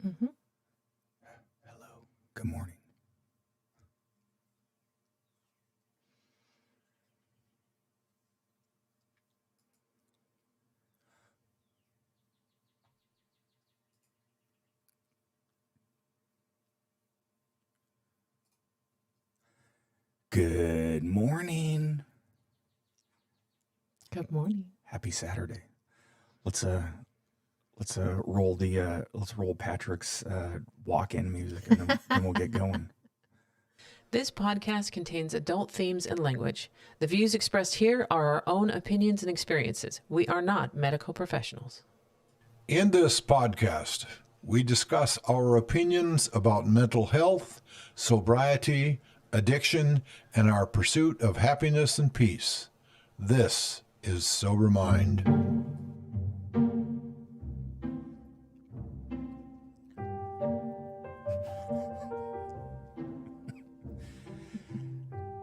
Mm-hmm. Hello. Good morning. Good morning. Good morning. Happy Saturday. Let's roll Patrick's walk-in music and then we'll get going. This podcast contains adult themes and language. The views expressed here are our own opinions and experiences. We are not medical professionals. In this podcast, we discuss our opinions about mental health, sobriety, addiction, and our pursuit of happiness and peace. This is Sober Mind.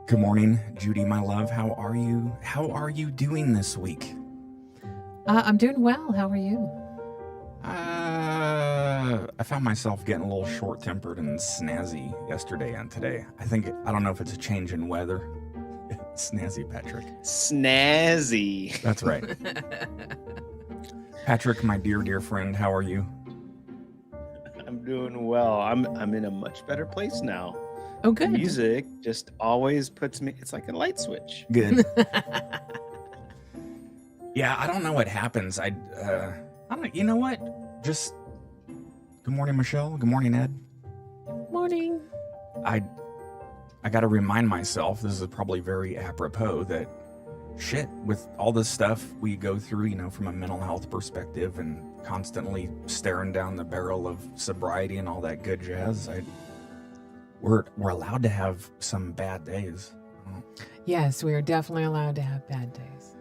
Good morning, Judy, my love. How are you? How are you doing this week? I'm doing well. How are you? I found myself getting a little short-tempered and snazzy yesterday and today. I don't know if it's a change in weather. Snazzy, Patrick. Snazzy. That's right. Patrick, my dear friend, how are you? I'm doing well. I'm in a much better place now. Oh, good. Music just always puts me. It's like a light switch. Good. Yeah, I don't know what happens. I don't. You know what? Just. Good morning, Michelle. Good morning, Ed. Morning. I got to remind myself. This is probably very apropos that shit with all this stuff we go through. From a mental health perspective and constantly staring down the barrel of sobriety and all that good jazz. We're allowed to have some bad days. Yes, we are definitely allowed to have bad days.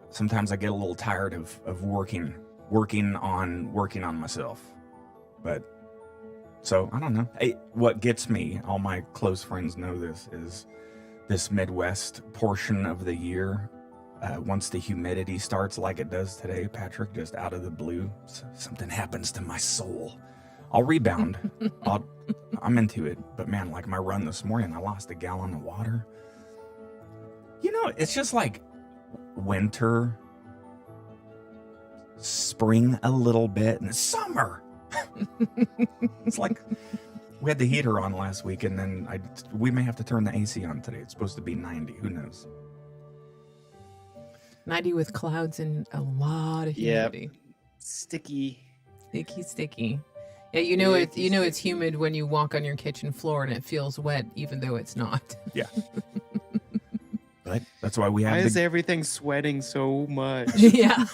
Sometimes I get a little tired of working on myself. But so I don't know. What gets me, all my close friends know this, is this Midwest portion of the year. Once the humidity starts like it does today, Patrick, just out of the blue, something happens to my soul. I'll rebound. I'm into it. But man, like my run this morning, I lost a gallon of water. It's just like winter, spring a little bit, and summer. It's like we had the heater on last week, and then we may have to turn the AC on today. It's supposed to be 90. Who knows? 90 with clouds and a lot of humidity. Yep. Sticky. Sticky. Yeah, it's humid when you walk on your kitchen floor and it feels wet, even though it's not. Yeah. But that's why we have. Why is everything sweating so much? Yeah.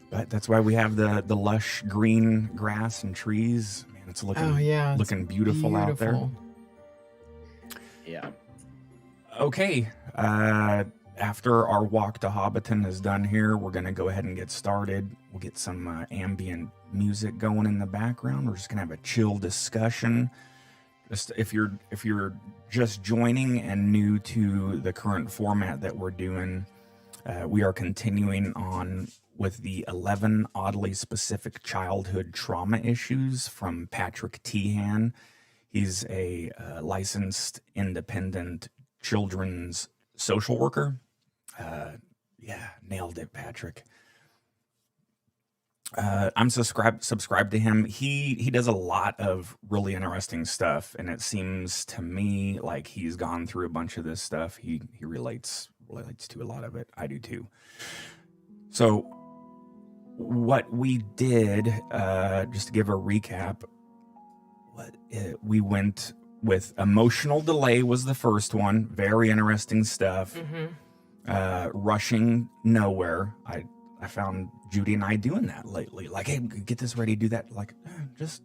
But that's why we have the lush green grass and trees. Man, it's looking beautiful out there. Yeah. Okay. After our walk to Hobbiton is done here, we're going to go ahead and get started. We'll get some ambient music going in the background. We're just going to have a chill discussion. Just if you're just joining and new to the current format that we're doing, we are continuing on with the 11 oddly specific childhood trauma issues from Patrick Tehan. He's a licensed independent children's social worker. Yeah, nailed it, Patrick. I'm subscribed to him. He does a lot of really interesting stuff, and it seems to me like he's gone through a bunch of this stuff. He relates to a lot of it. I do too. So what we did, just to give a recap, we went with emotional delay was the first one. Very interesting stuff. Mm-hmm. Rushing nowhere. I found Judy and I doing that lately. Like, hey, get this ready, do that. Like, just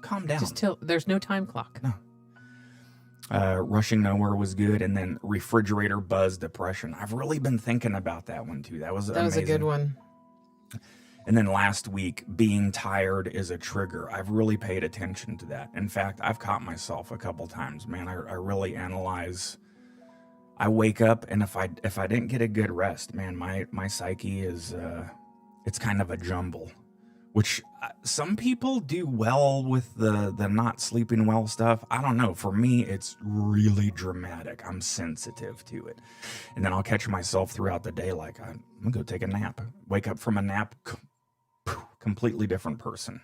calm down. Just there's no time clock. No. Rushing nowhere was good, and then refrigerator buzz depression. I've really been thinking about that one too. That was amazing. A good one. And then last week, being tired is a trigger. I've really paid attention to that. In fact, I've caught myself a couple times. Man, I really analyze. I wake up, and if I didn't get a good rest, man, my psyche is it's kind of a jumble. which some people do well with the not sleeping well stuff. I don't know. For me, it's really dramatic. I'm sensitive to it. And then I'll catch myself throughout the day like, I'm going to go take a nap. Wake up from a nap, completely different person.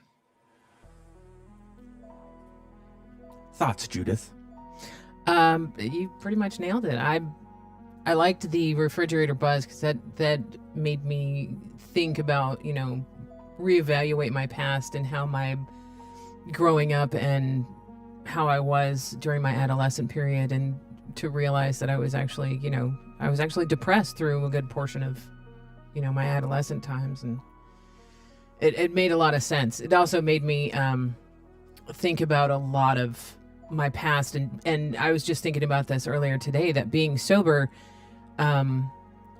Thoughts, Judith? You pretty much nailed it. I liked the refrigerator buzz because that made me think about, reevaluate my past and how my growing up and how I was during my adolescent period, and to realize that I was actually depressed through a good portion of, my adolescent times, and it made a lot of sense. It also made me think about a lot of my past, and I was just thinking about this earlier today, that being sober,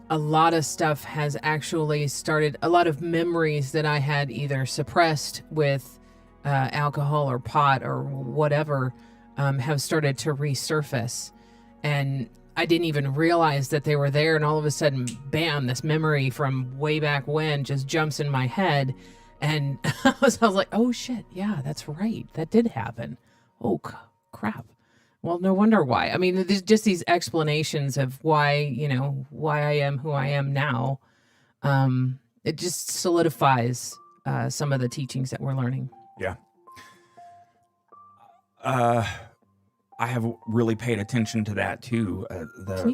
a lot of stuff has actually started, a lot of memories that I had either suppressed with alcohol or pot or whatever, have started to resurface, and I didn't even realize that they were there, and all of a sudden, bam, this memory from way back when just jumps in my head, and I was like, oh shit, yeah, that's right, that did happen. Oh crap. Well, no wonder why. I mean, there's just these explanations of why I am who I am now. It just solidifies some of the teachings that we're learning. Yeah. I have really paid attention to that too. Sorry.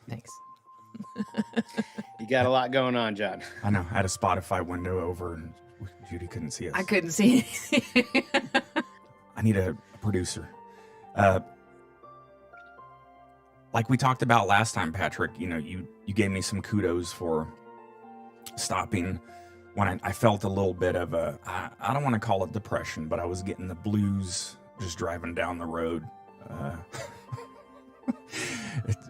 Thanks. You got a lot going on, John. I know. I had a Spotify window over and Judy couldn't see us. I couldn't see anything. I need a producer. Like we talked about last time, Patrick, you gave me some kudos for stopping when I felt a little bit of I don't want to call it depression, but I was getting the blues just driving down the road.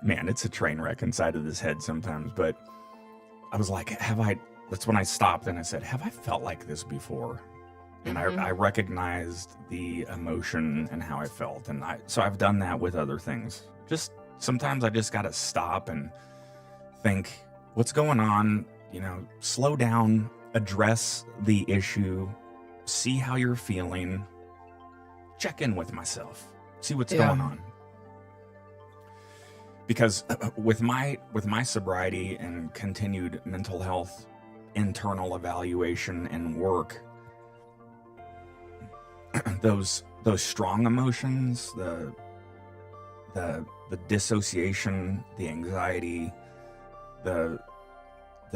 It's a train wreck inside of this head sometimes, but I was like, that's when I stopped and I said, have I felt like this before? And I recognized the emotion and how I felt. And so I've done that with other things. Just sometimes I just got to stop and think, what's going on? Slow down, address the issue, see how you're feeling, check in with myself, see what's going on. Because with my sobriety and continued mental health, internal evaluation and work, those strong emotions, the dissociation, the anxiety, the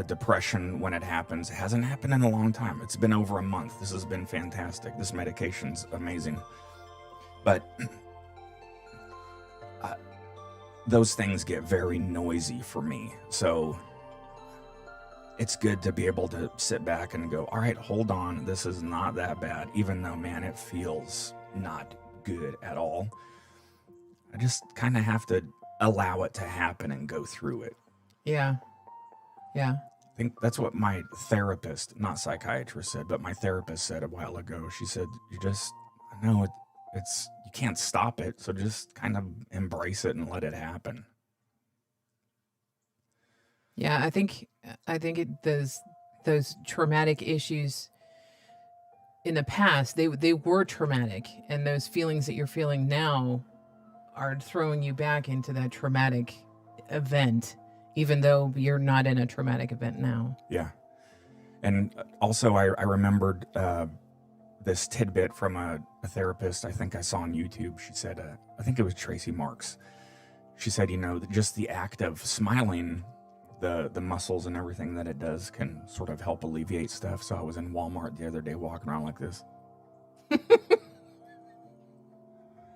depression when it happens, it hasn't happened in a long time. It's been over a month. This has been fantastic. This medication's amazing. But those things get very noisy for me. So it's good to be able to sit back and go, all right, hold on, this is not that bad, even though, man, it feels not good at all. I just kind of have to allow it to happen and go through it. Yeah. I think that's what my therapist, not psychiatrist, said, but my therapist said a while ago. She said, it's you can't stop it, so just kind of embrace it and let it happen. Yeah, I think those traumatic issues in the past, they were traumatic, and those feelings that you're feeling now are throwing you back into that traumatic event, even though you're not in a traumatic event now. Yeah. And also I remembered this tidbit from a therapist I think I saw on YouTube. She said, I think it was Tracy Marks. She said, just the act of smiling, the muscles and everything that it does can sort of help alleviate stuff. So I was in Walmart the other day walking around like this.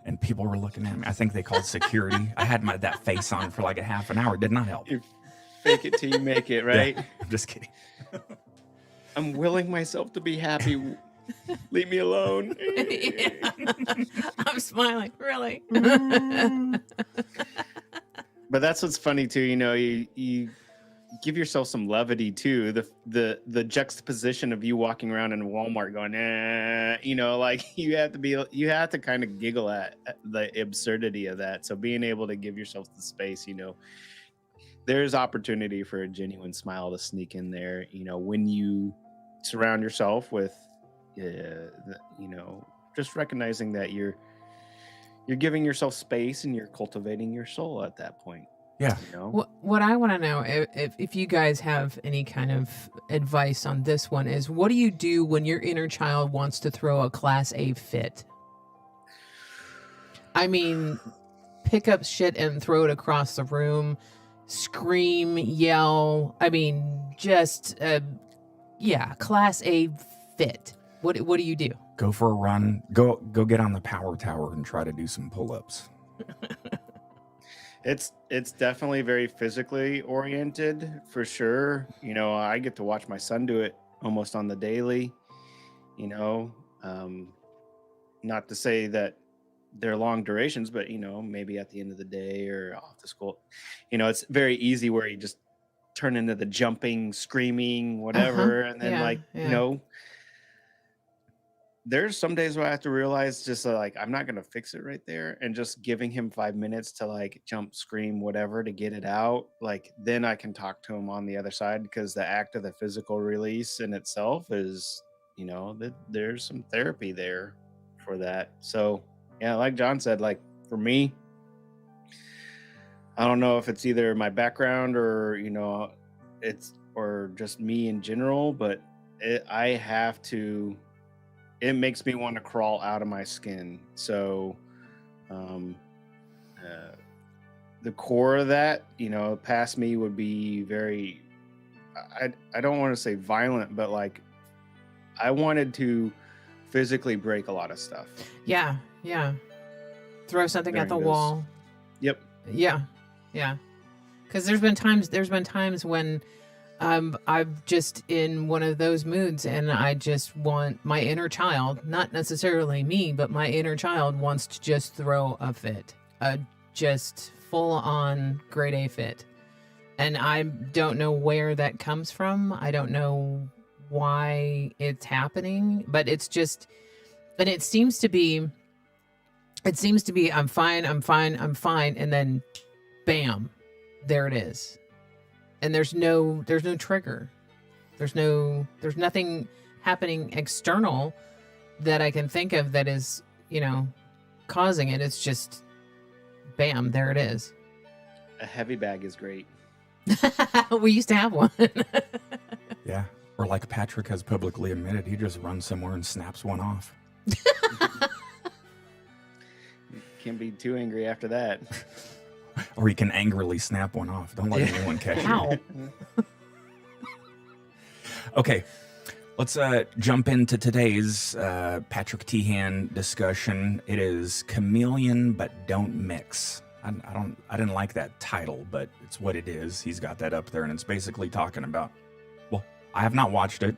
And people were looking at me. I think they called security. I had that face on for like a half an hour. It did not help. You fake it till you make it, right? Yeah, I'm just kidding. I'm willing myself to be happy. Leave me alone. Yeah. I'm smiling, really. But that's what's funny too. You give yourself some levity too. The juxtaposition of you walking around in Walmart going, like you have to kind of giggle at the absurdity of that. So being able to give yourself the space, there's opportunity for a genuine smile to sneak in there, when you surround yourself with, just recognizing that you're giving yourself space and you're cultivating your soul at that point. Yeah. What I want to know, if you guys have any kind of advice on this one, is what do you do when your inner child wants to throw a Class A fit? I mean, pick up shit and throw it across the room, scream, yell. I mean, just, Class A fit. What do you do? Go for a run. Go get on the power tower and try to do some pull-ups. It's definitely very physically oriented for sure. I get to watch my son do it almost on the daily. Not to say that they're long durations, but maybe at the end of the day or off to school, it's very easy where you just turn into the jumping, screaming, whatever, and then there's some days where I have to realize just I'm not going to fix it right there, and just giving him 5 minutes to jump, scream, whatever to get it out. Then I can talk to him on the other side, because the act of the physical release in itself is, that there's some therapy there for that. So yeah, like John said, for me, I don't know if it's either my background or, or just me in general, but it makes me want to crawl out of my skin. So, the core of that, past me would be very, I don't want to say violent, but I wanted to physically break a lot of stuff. Yeah. Throw something at the wall. Yep. Yeah. Because there's been times when I'm just in one of those moods, and I just want my inner child, not necessarily me, but my inner child wants to just throw a fit, a just full on grade A fit. And I don't know where that comes from. I don't know why it's happening, but it's just, and it seems to be, I'm fine. And then bam, there it is. And there's no trigger. There's nothing happening external that I can think of that is, causing it. It's just bam, there it is. A heavy bag is great. We used to have one. Yeah. Or like Patrick has publicly admitted, he just runs somewhere and snaps one off. Can't be too angry after that. Or he can angrily snap one off. Don't let anyone catch Ow. you. Okay, let's jump into today's Patrick Tehan discussion. It is Chameleon, but don't mix. I didn't like that title, but it's what it is. He's got that up there, and it's basically talking about. Well, I have not watched it.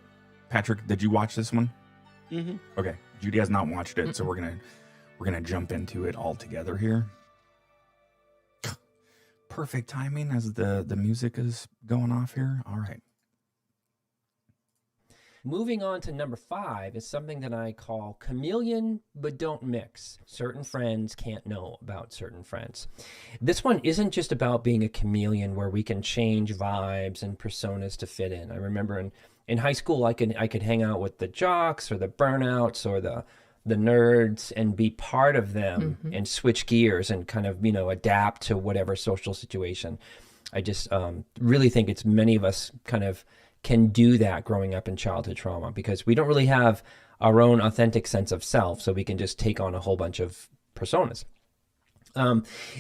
Patrick, did you watch this one? Mm-hmm. Okay, Judy has not watched it, so we're gonna jump into it all together here. Perfect timing as the music is going off here. All right. Moving on to number 5 is something that I call chameleon, but don't mix. Certain friends can't know about certain friends. This one isn't just about being a chameleon where we can change vibes and personas to fit in. I remember in high school, I could hang out with the jocks or the burnouts or the nerds and be part of them and switch gears and kind of, adapt to whatever social situation. I just really think it's many of us kind of can do that growing up in childhood trauma, because we don't really have our own authentic sense of self, so we can just take on a whole bunch of personas.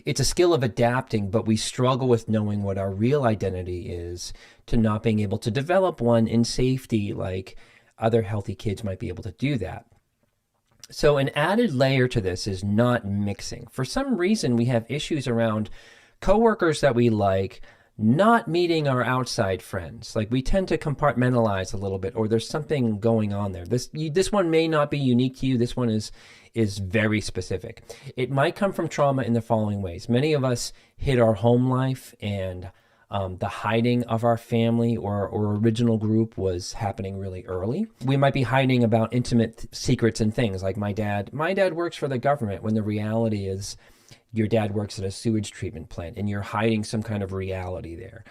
It's a skill of adapting, but we struggle with knowing what our real identity is, to not being able to develop one in safety like other healthy kids might be able to do that. So an added layer to this is not mixing. For some reason, we have issues around coworkers that we like not meeting our outside friends. Like, we tend to compartmentalize a little bit, or there's something going on there. This one may not be unique to you. This one is very specific. It might come from trauma in the following ways. Many of us hit our home life, and the hiding of our family or original group was happening really early. We might be hiding about intimate secrets and things like my dad works for the government, when the reality is your dad works at a sewage treatment plant and you're hiding some kind of reality there.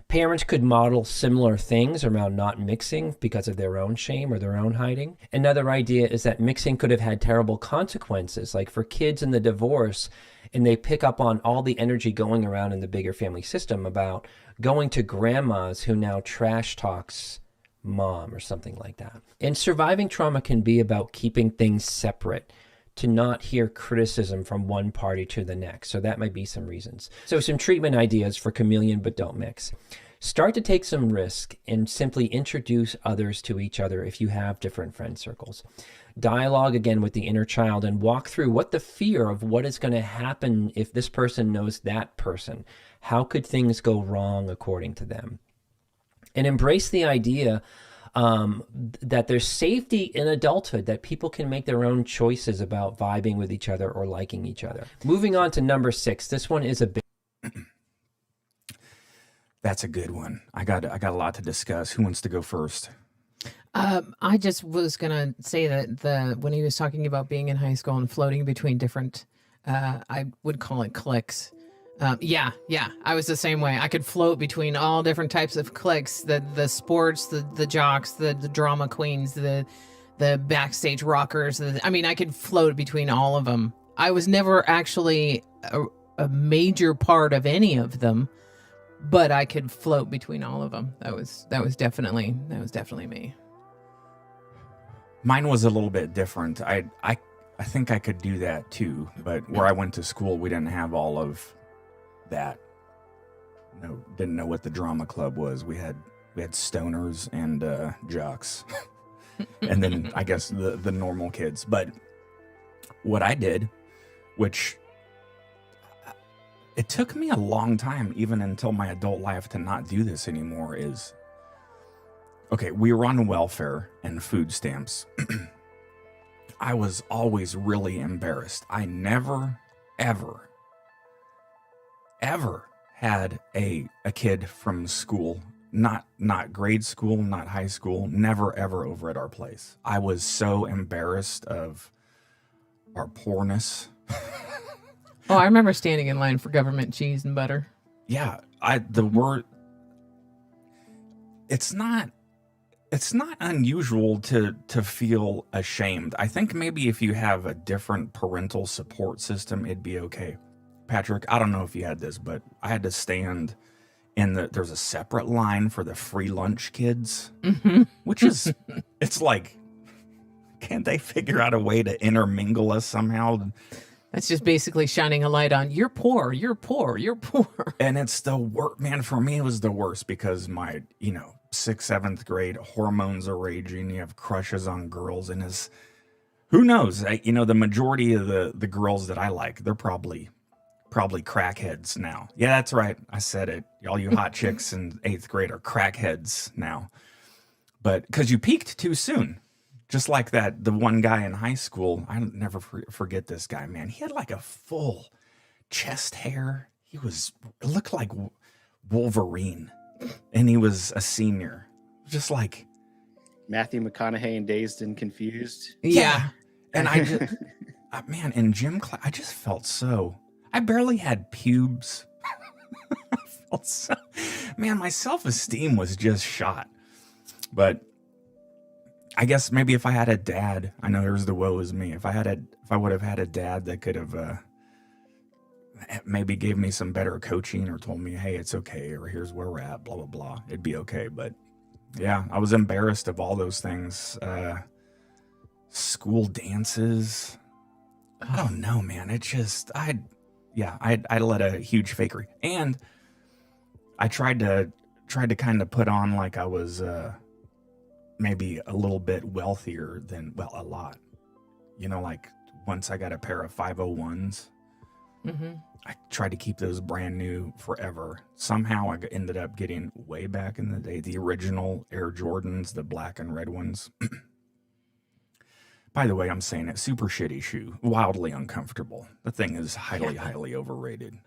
Parents could model similar things around not mixing because of their own shame or their own hiding. Another idea is that mixing could have had terrible consequences, like for kids in the divorce, and they pick up on all the energy going around in the bigger family system about going to grandma's who now trash talks mom or something like that. And surviving trauma can be about keeping things separate, to not hear criticism from one party to the next. So that might be some reasons. So some treatment ideas for chameleon but don't mix. Start to take some risk and simply introduce others to each other if you have different friend circles. Dialogue again with the inner child and walk through what the fear of what is going to happen if this person knows that person. How could things go wrong according to them? And embrace the idea that there's safety in adulthood, that people can make their own choices about vibing with each other or liking each other. Moving on to number 6. This one is a bit. That's a good one. I got a lot to discuss. Who wants to go first? I just was gonna say that when he was talking about being in high school and floating between different, I would call it cliques. Yeah, I was the same way. I could float between all different types of cliques: the sports, the jocks, the drama queens, the backstage rockers. I could float between all of them. I was never actually a major part of any of them, but I could float between all of them. That was definitely me. Mine was a little bit different. I think I could do that too, but where I went to school, we didn't have all of that. No, didn't know what the drama club was. We had stoners and jocks, and then I guess the normal kids. But what I did, which it took me a long time, even until my adult life, to not do this anymore, is okay. We were on welfare and food stamps. I was always really embarrassed. I never, ever had a kid from school, not grade school, not high school, never ever over at our place. I was so embarrassed of our poorness. Oh, I remember standing in line for government cheese and butter. Yeah, the word. It's not unusual to feel ashamed. I think maybe if you have a different parental support system, it'd be okay. Patrick, I don't know if you had this, but I had to stand there's a separate line for the free lunch kids, which is, it's like, can't they figure out a way to intermingle us somehow? That's just basically shining a light on, you're poor, you're poor, you're poor. And it's the worst, man. For me, it was the worst because my, 6th, 7th grade hormones are raging. You have crushes on girls, and who knows? The majority of the girls that I like, they're probably crackheads now. Yeah, that's right. I said it. All you hot chicks in 8th grade are crackheads now. But because you peaked too soon. Just like the one guy in high school, I'll never forget this guy, man. He had like a full chest hair. It looked like Wolverine, and he was a senior. Just like Matthew McConaughey in Dazed and Confused. Yeah. And I just, man, in gym class, I just felt I barely had pubes. I felt man, my self-esteem was just shot. But I guess maybe if I had a dad, I know there's the woe is me. If I would have had a dad that could have maybe gave me some better coaching or told me, hey, it's okay, or here's where we're at, blah, blah, blah, it'd be okay. But yeah, I was embarrassed of all those things. School dances. I don't know, man. It just, I led a huge fakery. And I tried to kind of put on like I was, maybe a little bit wealthier than, a lot. Like once I got a pair of 501s, I tried to keep those brand new forever. Somehow I ended up getting way back in the day, the original Air Jordans, the black and red ones. By the way, I'm saying it, super shitty shoe, wildly uncomfortable. The thing is highly overrated.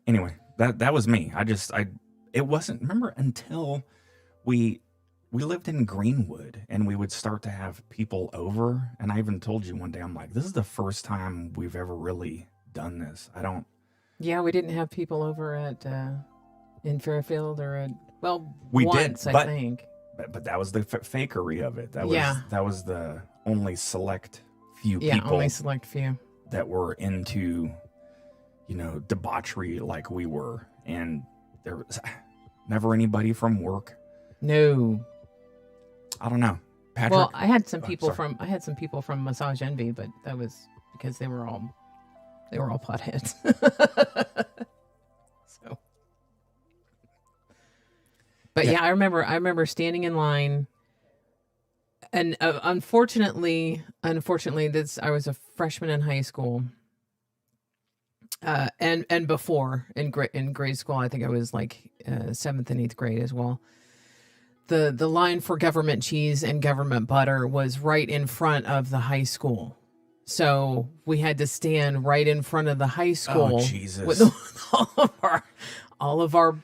Anyway, that was me. It wasn't, remember, until we we lived in Greenwood, and we would start to have people over. And I even told you one day, I'm like, this is the first time we've ever really done this. I don't. Yeah, we didn't have people over at in Fairfield or at We once, did, I think. but that was the fakery of it. That was the only select few Yeah, people only select few. that were into, debauchery like we were, and there was never anybody from work. No. I don't know, Patrick. Well, I had some Oh, people sorry. from Massage Envy, but that was because they were all potheads. So, but yeah, I remember standing in line, and unfortunately, I was a freshman in high school, and before in grade school, I think I was like 7th and 8th grade as well. The line for government cheese and government butter was right in front of the high school. So we had to stand right in front of the high school Jesus. with all of our,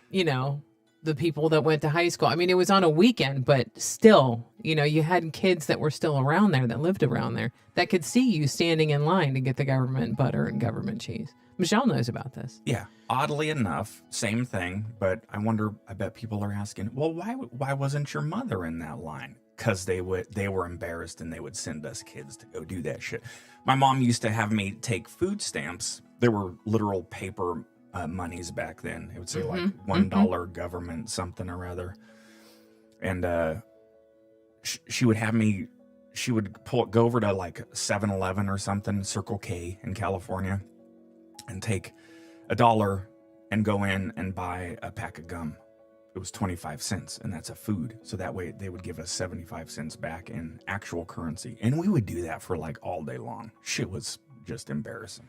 the people that went to high school. I mean, it was on a weekend, but still, you had kids that were still around there, that lived around there, that could see you standing in line to get the government butter and government cheese. Michelle knows about this. Yeah, oddly enough, same thing. But I bet people are asking, well, why wasn't your mother in that line? Because they were embarrassed, and they would send us kids to go do that shit. My mom used to have me take food stamps. There were literal paper monies back then. It would say like $1 government something or other. And she would have me. She would go over to like 7-Eleven or something, Circle K in California, and take $1 and go in and buy a pack of gum. It was 25 cents, and that's a food. So that way they would give us 75 cents back in actual currency. And we would do that for like all day long. Shit was just embarrassing.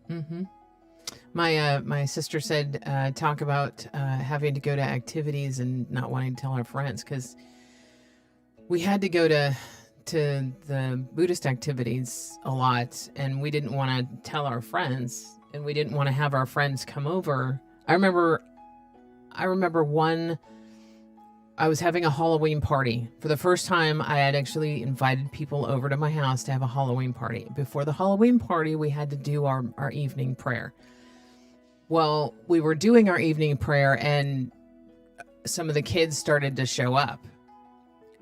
Mm-hmm. My sister said, talk about having to go to activities and not wanting to tell our friends, because we had to go to the Buddhist activities a lot, and we didn't want to tell our friends, and we didn't want to have our friends come over. I remember I was having a Halloween party. For the first time, I had actually invited people over to my house to have a Halloween party. Before the Halloween party, we had to do our evening prayer. Well, we were doing our evening prayer, and some of the kids started to show up,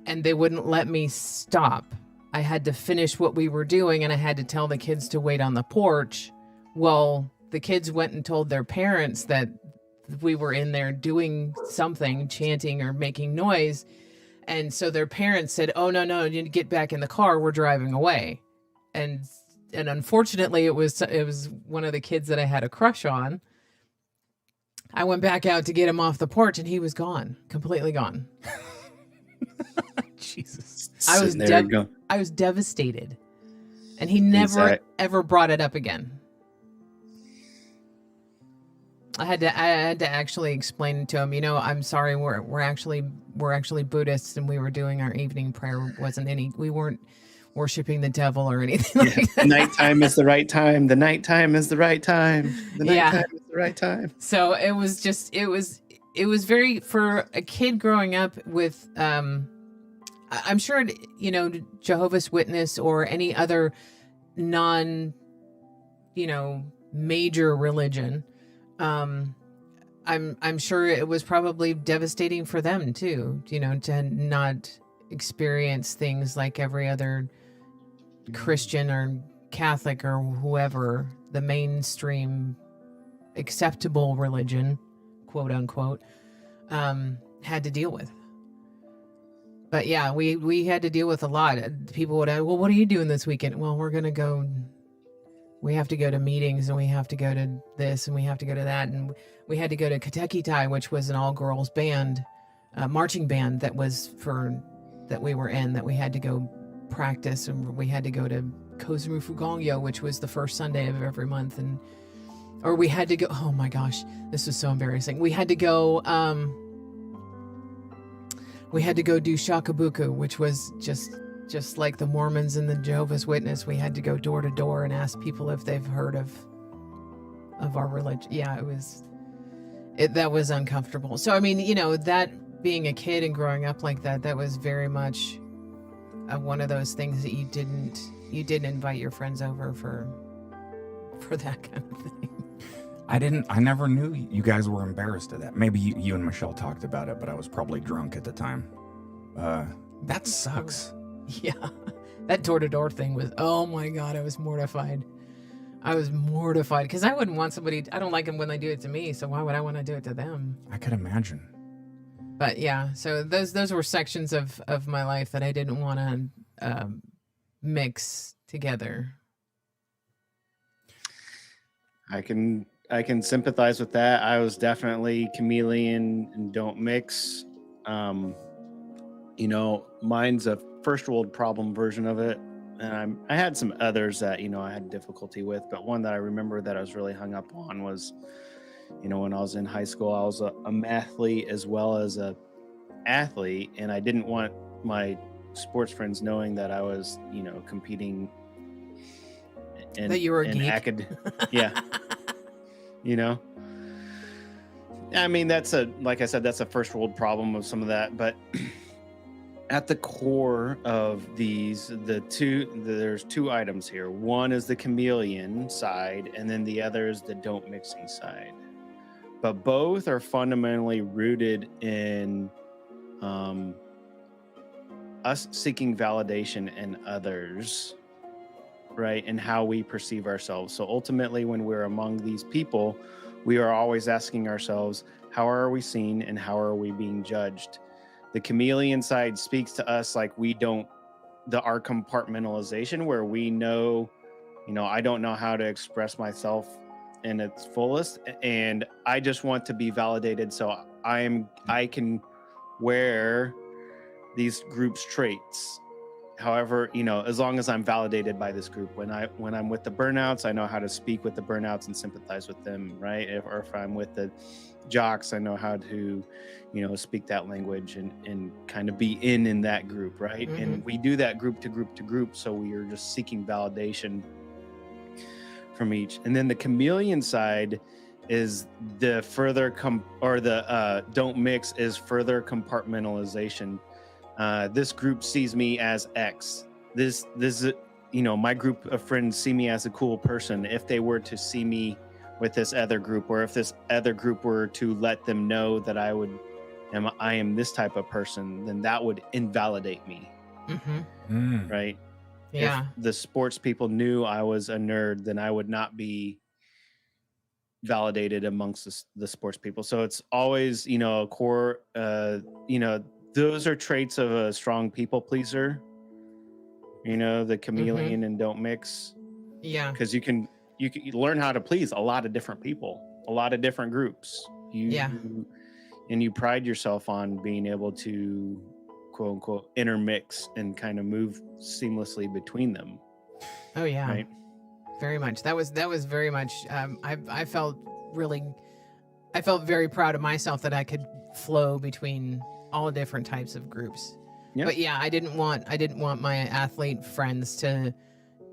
and they wouldn't let me stop. I had to finish what we were doing, and I had to tell the kids to wait on the porch. Well, the kids went and told their parents that we were in there doing something, chanting or making noise. And so their parents said, oh, no, you need to get back in the car. We're driving away. And unfortunately, it was one of the kids that I had a crush on. I went back out to get him off the porch, and he was gone, completely gone. Jesus. I was devastated. And he never, ever brought it up again. I had to actually explain to him, I'm sorry, we're actually Buddhists, and we were doing our evening prayer. We weren't worshiping the devil or anything like that. Nighttime is the right time. The nighttime is the right time. The nighttime is the right time. So it was very, for a kid growing up with, I'm sure, Jehovah's Witness or any other major religion, I'm sure it was probably devastating for them too, to not experience things like every other Christian or Catholic or whoever, the mainstream acceptable religion, quote unquote, had to deal with. But yeah, we had to deal with a lot. People would ask, well, what are you doing this weekend? Well, we have to go to meetings, and we have to go to this, and we have to go to that. And we had to go to Katekitai, which was an all-girls band, marching band that we were in, that we had to go practice. And we had to go to Kozumu Fugongyo, which was the first Sunday of every month. Or we had to go, oh my gosh, this was so embarrassing. We had to go do Shakabuku, which was just like the Mormons and the Jehovah's Witness. We had to go door to door and ask people if they've heard of our religion. Yeah, that was uncomfortable. So, I mean, being a kid and growing up like that, that was very much one of those things that you didn't invite your friends over for that kind of thing. I never knew you guys were embarrassed of that. Maybe you and Michelle talked about it, but I was probably drunk at the time. That sucks. Yeah. That door-to-door thing was, oh my God, I was mortified. I was mortified because I wouldn't want somebody, I don't like them when they do it to me, so why would I want to do it to them? I could imagine. But yeah, so those were sections of my life that I didn't want to mix together. I can sympathize with that. I was definitely chameleon and don't mix. Mine's a first world problem version of it, and I had some others that I had difficulty with, but one that I remember that I was really hung up on was, when I was in high school, I was a mathlete as well as a athlete, and I didn't want my sports friends knowing that I was, competing. That you were a geek. Yeah. I mean, like I said, that's a first world problem of some of that, but at the core of these, there's two items here. One is the chameleon side, and then the other is the don't mixing side. But both are fundamentally rooted in us seeking validation in others, right? And how we perceive ourselves. So ultimately, when we're among these people, we are always asking ourselves, how are we seen and how are we being judged? The chameleon side speaks to us like our compartmentalization, where we know, I don't know how to express myself in its fullest, and I just want to be validated, so I can wear these group's traits. However, as long as I'm validated by this group, when I'm with the burnouts, I know how to speak with the burnouts and sympathize with them, right? Or if I'm with the jocks, I know how to, speak that language and kind of be in that group, right? Mm-hmm. And we do that group to group to group, so we are just seeking validation from each. And then the chameleon side is the further don't mix is further compartmentalization. This group sees me as X. This my group of friends see me as a cool person. If they were to see me with this other group, or if this other group were to let them know that I am this type of person, then that would invalidate me. Mm-hmm. Right? Yeah. If the sports people knew I was a nerd, then I would not be validated amongst the sports people. So it's always, a core, those are traits of a strong people pleaser, the chameleon and don't mix. Yeah. Because you can learn how to please a lot of different people, a lot of different groups. And you pride yourself on being able to, quote unquote, intermix and kind of move seamlessly between them. Oh yeah. Right? Very much. That was very much, I felt very proud of myself that I could flow between all different types of groups. Yep. But yeah, I didn't want my athlete friends to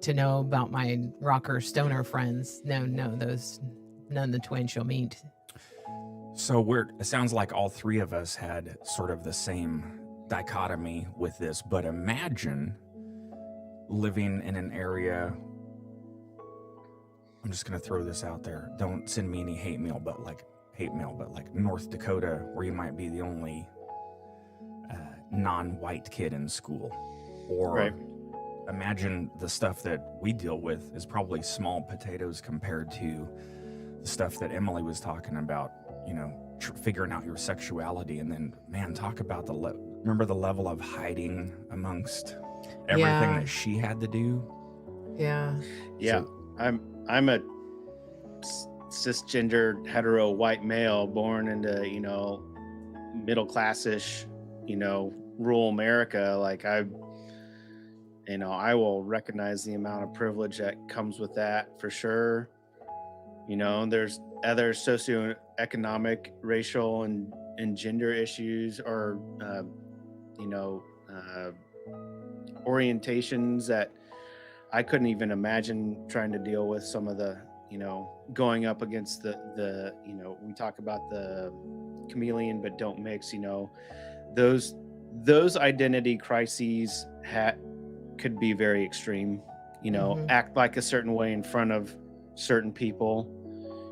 know about my rocker stoner friends. No, those, none the twain shall meet. So it sounds like all three of us had sort of the same dichotomy with this, but imagine living in an area, I'm just going to throw this out there. Don't send me any hate mail, but like North Dakota, where you might be the only non-white kid in school. Or right. Imagine the stuff that we deal with is probably small potatoes compared to the stuff that Emily was talking about, figuring out your sexuality. And then, man, talk about remember the level of hiding amongst everything that she had to do? Yeah. Yeah. So, I'm a cisgender hetero white male born into, middle classish, rural America. Like I will recognize the amount of privilege that comes with that for sure. There's other socioeconomic, racial, and gender issues, or orientations that I couldn't even imagine trying to deal with. Some of the, going up against the we talk about the chameleon but don't mix, those identity crises could be very extreme, act like a certain way in front of certain people,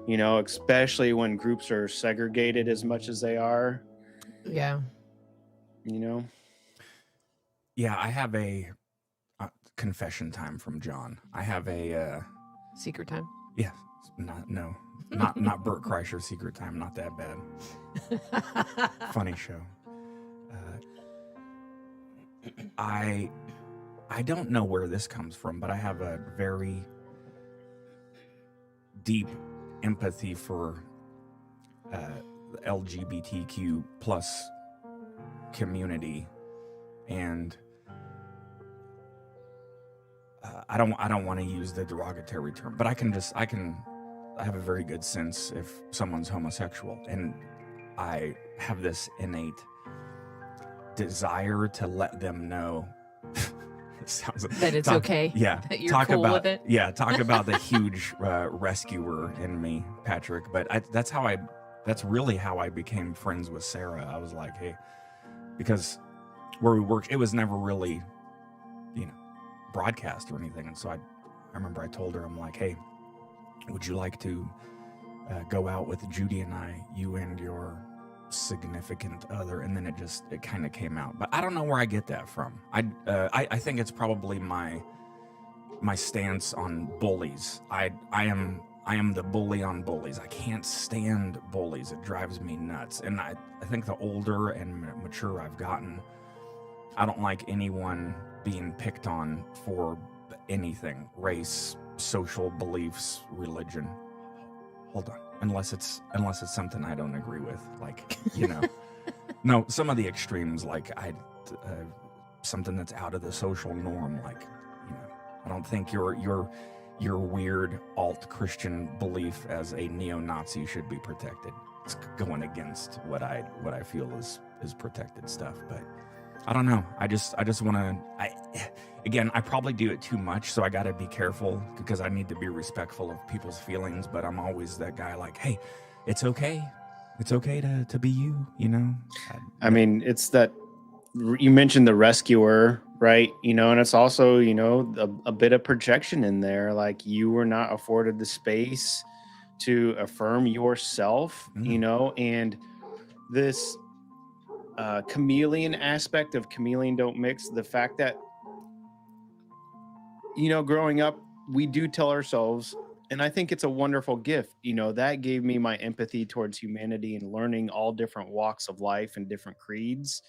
especially when groups are segregated as much as they are, Yeah. Yeah, I have a confession time from John. I have a Secret time. yeah, not Bert Kreischer secret time. Not that bad. Funny show. I don't know where this comes from, but I have a very deep empathy for the LGBTQ plus community, and I don't want to use the derogatory term, but I have a very good sense if someone's homosexual, and I have this innate desire to let them know that it's okay. Yeah, that you're cool with it. Yeah, talk about the huge rescuer in me, Patrick. But that's really how I became friends with Sarah. I was like, hey, because where we worked, it was never really, broadcast or anything. And so I remember I told her, I'm like, hey, would you like to go out with Judy and I, you and your significant other? And then it kind of came out, but I don't know where I get that from. I think it's probably my stance on bullies. I am the bully on bullies. I can't stand bullies. It drives me nuts. And I think the older and mature I've gotten, I don't like anyone being picked on for anything, race, social beliefs, religion. Hold on. Unless it's something I don't agree with, like, no, some of the extremes, like something that's out of the social norm, like, I don't think your weird alt Christian belief as a neo-Nazi should be protected. It's going against what I feel is protected stuff, but I don't know. I just want to. Again, I probably do it too much, so I got to be careful because I need to be respectful of people's feelings. But I'm always that guy, like, hey, it's okay. It's okay to be you. I mean, it's that you mentioned the rescuer, right? And it's also, a bit of projection in there. Like, you were not afforded the space to affirm yourself, and this chameleon aspect of chameleon don't mix, the fact that growing up we do tell ourselves, and I think it's a wonderful gift, that gave me my empathy towards humanity and learning all different walks of life and different creeds.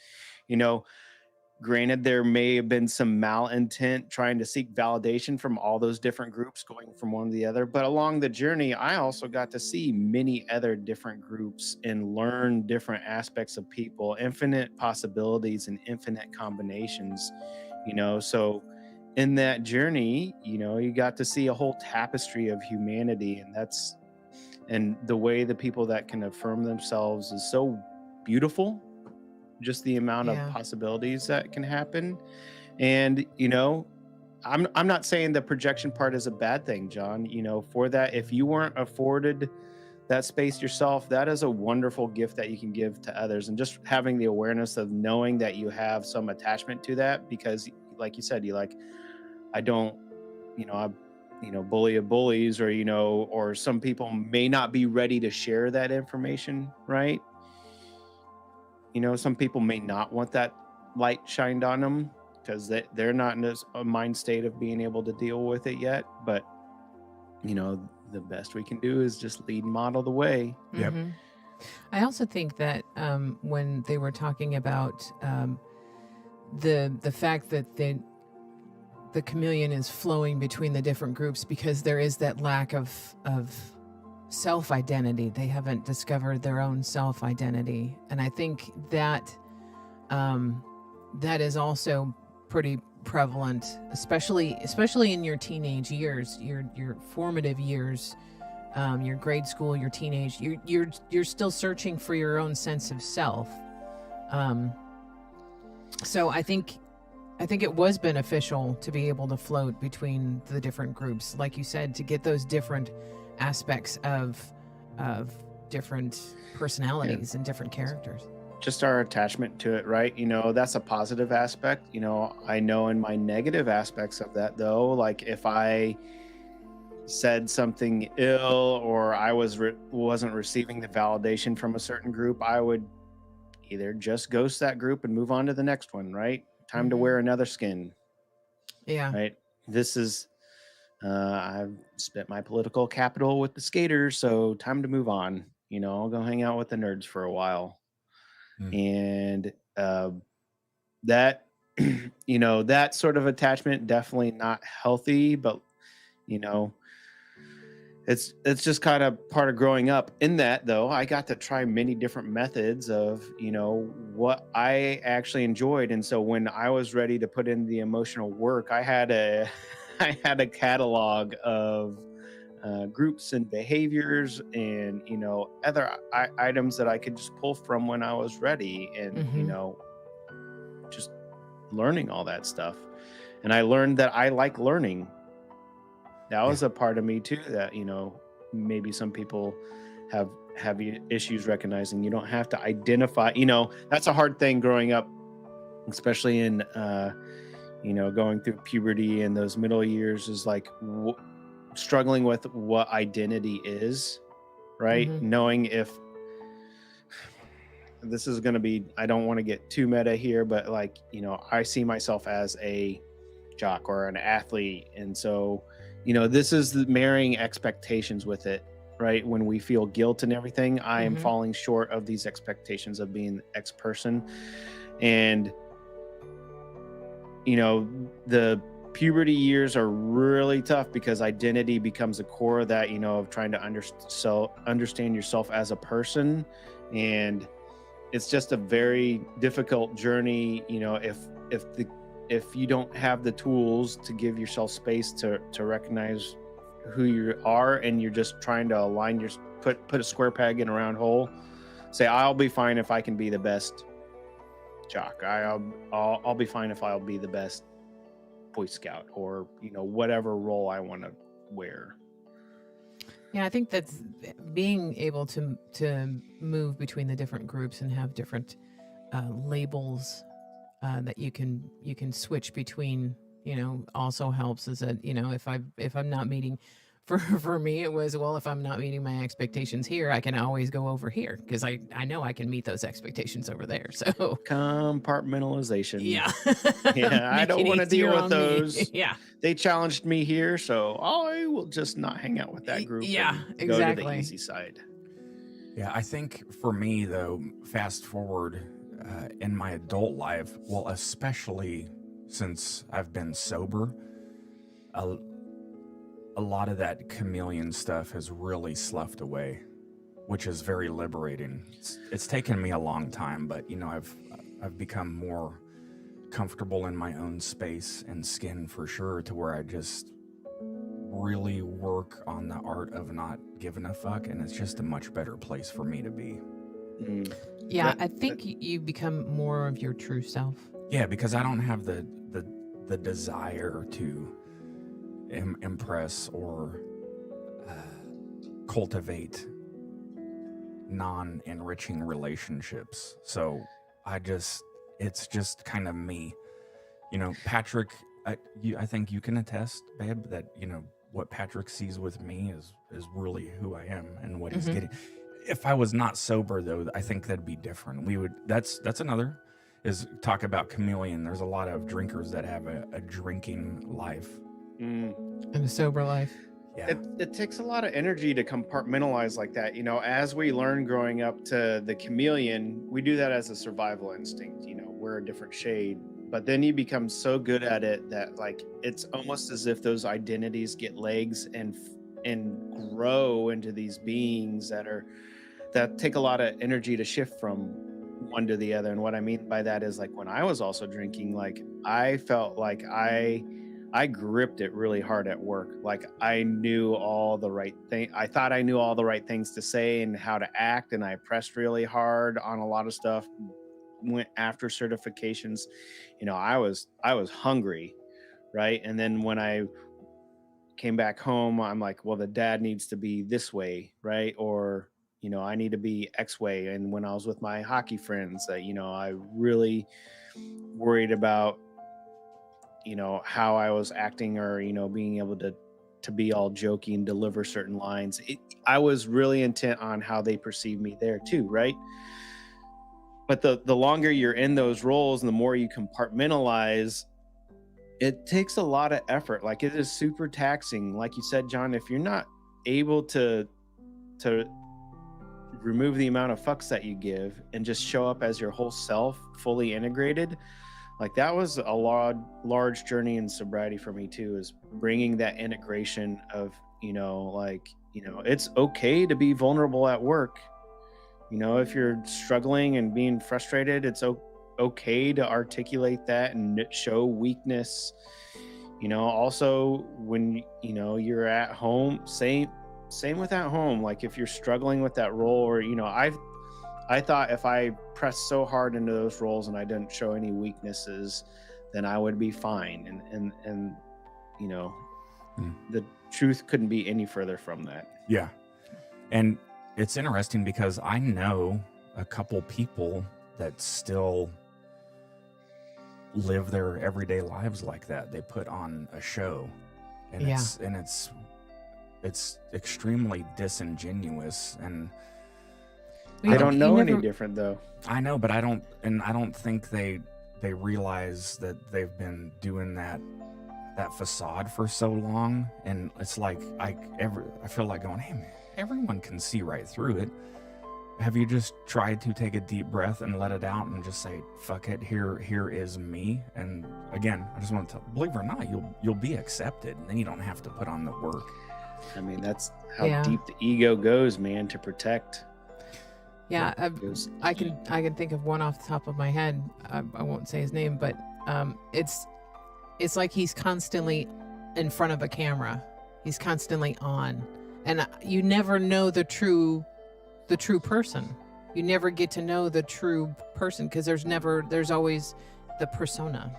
Granted, there may have been some malintent trying to seek validation from all those different groups going from one to the other. But along the journey, I also got to see many other different groups and learn different aspects of people, infinite possibilities and infinite combinations, So in that journey, you got to see a whole tapestry of humanity. And the way the people that can affirm themselves is so beautiful. Just the amount of possibilities that can happen. And, I'm not saying the projection part is a bad thing, John, for that. If you weren't afforded that space yourself, that is a wonderful gift that you can give to others. And just having the awareness of knowing that you have some attachment to that, because like you said, I don't, bully of bullies, or, or some people may not be ready to share that information. Right. Some people may not want that light shined on them because they're not in a mind state of being able to deal with it yet. But, the best we can do is just lead and model the way. Yep. Mm-hmm. I also think that when they were talking about the fact that the chameleon is flowing between the different groups because there is that lack of self-identity. They haven't discovered their own self-identity. And I think that that is also pretty prevalent, especially in your teenage years, your formative years, your grade school, your teenage, you're still searching for your own sense of self. So I think it was beneficial to be able to float between the different groups, like you said, to get those different aspects of different personalities and different characters. Just our attachment to it, right? That's a positive aspect. I know in my negative aspects of that, though, like if I said something ill or I wasn't receiving the validation from a certain group, I would either just ghost that group and move on to the next one, right? Time to wear another skin, Yeah. right? This is I've spent my political capital with the skaters, so time to move on. I'll go hang out with the nerds for a while. Mm. And that that sort of attachment, definitely not healthy, but it's just kind of part of growing up. In that, though, I got to try many different methods of what I actually enjoyed. And so when I was ready to put in the emotional work, I had a I had a catalog of groups and behaviors and other items that I could just pull from when I was ready, and just learning all that stuff. And I learned that I like learning. That was a part of me too, that maybe some people have issues recognizing. You don't have to identify. That's a hard thing growing up, especially in going through puberty and those middle years, is like struggling with what identity is, right? Knowing if this is going to be, I don't want to get too meta here, but like, I see myself as a jock or an athlete. And so, this is the marrying expectations with it, right? When we feel guilt and everything, I am falling short of these expectations of being X person. And, the puberty years are really tough because identity becomes a core of that, of trying to understand yourself as a person. And it's just a very difficult journey, if you don't have the tools to give yourself space to recognize who you are, and you're just trying to align put a square peg in a round hole. Say, I'll be fine if I can be the best jock. I'll be fine if I'll be the best Boy Scout, or whatever role I want to wear. Yeah, I think that's being able to move between the different groups and have different labels that you can switch between, also helps. Is that if I'm not meeting, for me it was, well, if I'm not meeting my expectations here, I can always go over here because I know I can meet those expectations over there. So Compartmentalization. Yeah. I don't want to deal with me. those. Yeah. They challenged me here, so I will just not hang out with that group. Yeah, and exactly. Go to the easy side. Yeah, I think for me, though, fast forward in my adult life, well, especially since I've been sober, a lot of that chameleon stuff has really sloughed away, which is very liberating. It's taken me a long time, but I've become more comfortable in my own space and skin, for sure, to where I just really work on the art of not giving a fuck, and it's just a much better place for me to be. Yeah, I think you become more of your true self. Yeah, because I don't have the desire to impress or cultivate non-enriching relationships. So it's just kind of me. Patrick, I think you can attest, babe, that what Patrick sees with me is really who I am and what he's getting. If I was not sober, though, I think that'd be different. That's another, is talk about chameleon. There's a lot of drinkers that have a drinking life And a sober life. Yeah. It takes a lot of energy to compartmentalize like that. As we learn growing up to the chameleon, we do that as a survival instinct. We're a different shade. But then you become so good at it that, like, it's almost as if those identities get legs and grow into these beings that take a lot of energy to shift from one to the other. And what I mean by that is, like, when I was also drinking, like, I felt like I gripped it really hard at work. Like, I knew all the right thing. I thought I knew all the right things to say and how to act, and I pressed really hard on a lot of stuff. Went after certifications. I was hungry, right? And then when I came back home, I'm like, well, the dad needs to be this way, right? Or I need to be X way. And when I was with my hockey friends, that, I really worried about, how I was acting, or, being able to be all jokey and deliver certain lines. I was really intent on how they perceive me there too, right? But the longer you're in those roles and the more you compartmentalize, it takes a lot of effort. Like, it is super taxing. Like you said, John, if you're not able to remove the amount of fucks that you give and just show up as your whole self, fully integrated, like, that was a large journey in sobriety for me too, is bringing that integration of, it's okay to be vulnerable at work. If you're struggling and being frustrated, it's okay to articulate that and show weakness. Also when, you're at home, same with at home. Like, if you're struggling with that role, or, I thought if I pressed so hard into those roles and I didn't show any weaknesses, then I would be fine. And the truth couldn't be any further from that. Yeah. And it's interesting because I know a couple people that still live their everyday lives like that. They put on a show, and it's extremely disingenuous, and I don't know any different though. I know, but I don't think they realize that they've been doing that facade for so long, and it's like I feel like going, hey man, everyone can see right through it. Have you just tried to take a deep breath and let it out and just say, fuck it, here is me? And again, I just want to believe it or not, you'll be accepted, and then you don't have to put on the work. I mean, that's how deep the ego goes, man, to protect. Yeah, I can think of one off the top of my head. I won't say his name, but it's like he's constantly in front of a camera. He's constantly on, and you never know the true person. You never get to know the true person, because there's always the persona.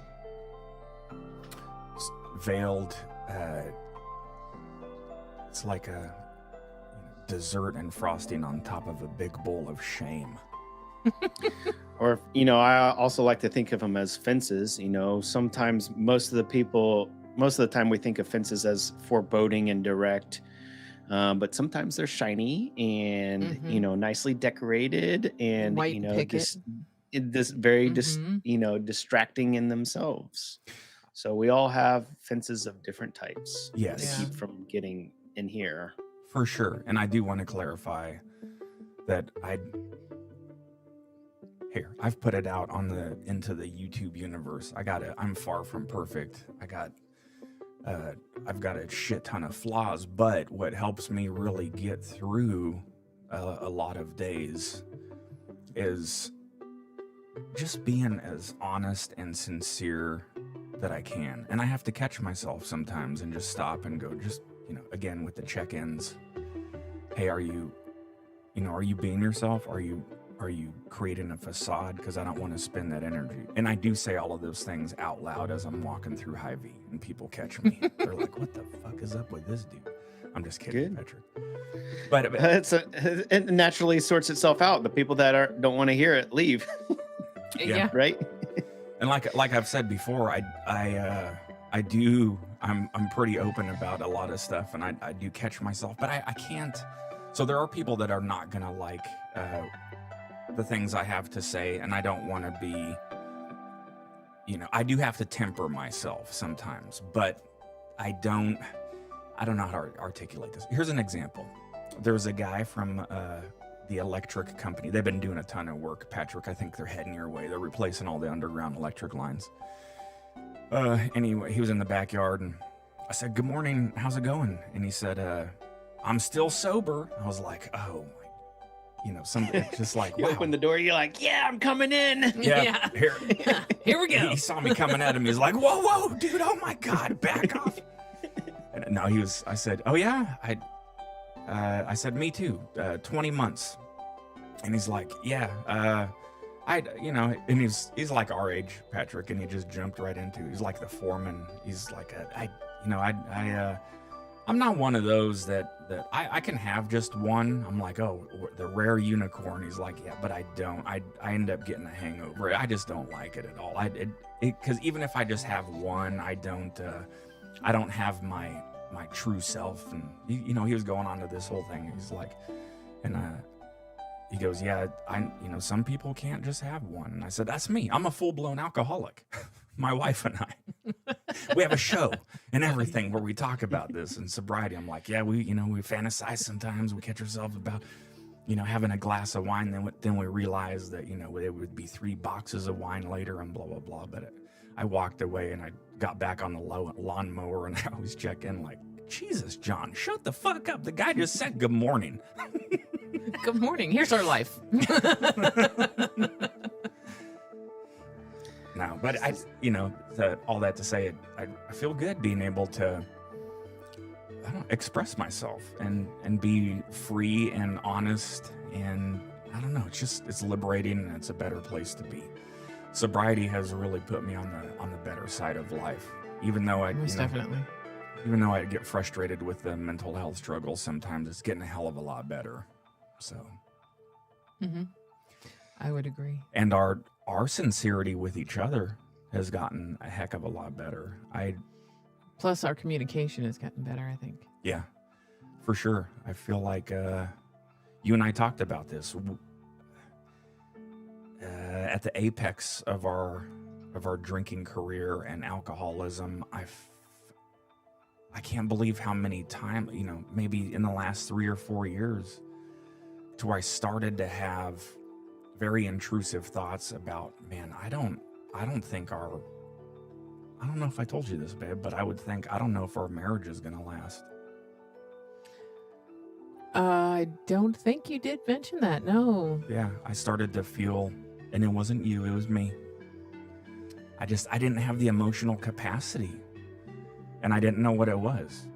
Veiled. It's like a dessert and frosting on top of a big bowl of shame. Or, I also like to think of them as fences. Sometimes most of the time we think of fences as foreboding and direct. But sometimes they're shiny and, nicely decorated and, White this very, distracting in themselves. So we all have fences of different types. Yes. To keep from getting in here. For sure. And I do want to clarify that I've put it out into the YouTube universe. I'm far from perfect. I've got a shit ton of flaws, but what helps me really get through a lot of days is just being as honest and sincere that I can. And I have to catch myself sometimes and just stop and go, just, again, with the check-ins. Hey, are you being yourself? Are you creating a facade? Because I don't want to spend that energy. And I do say all of those things out loud as I'm walking through Hy-Vee and people catch me. They're like, what the fuck is up with this dude? I'm just kidding, Patrick. But it naturally sorts itself out. The people that don't want to hear it leave. Yeah. Right. And like I've said before, I'm pretty open about a lot of stuff, and I do catch myself, but I can't. So there are people that are not gonna like the things I have to say, and I don't want to be, I do have to temper myself sometimes, but I don't know how to articulate this. Here's an example. There's a guy from the electric company. They've been doing a ton of work, Patrick. I think they're heading your way. They're replacing all the underground electric lines. Anyway, he was in the backyard, and I said, good morning, how's it going? And he said, I'm still sober. I was like, oh my, something just like, you wow. open the door, you're like, yeah, I'm coming in. Yeah. Here we go. He saw me coming at him. He's like, whoa, dude, oh my God, back off. And no, I said, oh yeah, I said, me too, 20 months. And he's like, yeah, and he's like our age, Patrick, and he just jumped right into, he's like the foreman. He's like, I'm not one of those that I can have just one. I'm like, oh, the rare unicorn. He's like, yeah, but I don't. I end up getting a hangover. I just don't like it at all. Because even if I just have one, I don't have my true self. And you know, he was going on to this whole thing. He's like, and he goes, yeah, some people can't just have one. And I said, that's me. I'm a full-blown alcoholic. My wife and I, we have a show and everything where we talk about this and sobriety. I'm like, yeah, we fantasize sometimes. We catch ourselves about, having a glass of wine. Then we realize that, it would be 3 boxes of wine later and blah, blah, blah. But I walked away and I got back on the lawnmower, and I always check in like, Jesus, John, shut the fuck up. The guy just said good morning. Good morning. Here's our life. No, but all that to say, I feel good being able to, express myself and be free and honest, and I don't know, it's liberating, and it's a better place to be. Sobriety has really put me on the better side of life, even though Definitely. Even though I get frustrated with the mental health struggles, sometimes it's getting a hell of a lot better. So, I would agree. And our sincerity with each other has gotten a heck of a lot better. Plus, our communication has gotten better, I think. Yeah, for sure. I feel like you and I talked about this at the apex of our drinking career and alcoholism. I can't believe how many times, maybe in the last 3 or 4 years, to where I started to have very intrusive thoughts about, man, I don't know if I told you this, babe, but I don't know if our marriage is going to last. I don't think you did mention that, no. Yeah, I started to feel, and it wasn't you, it was me. I didn't have the emotional capacity, and I didn't know what it was.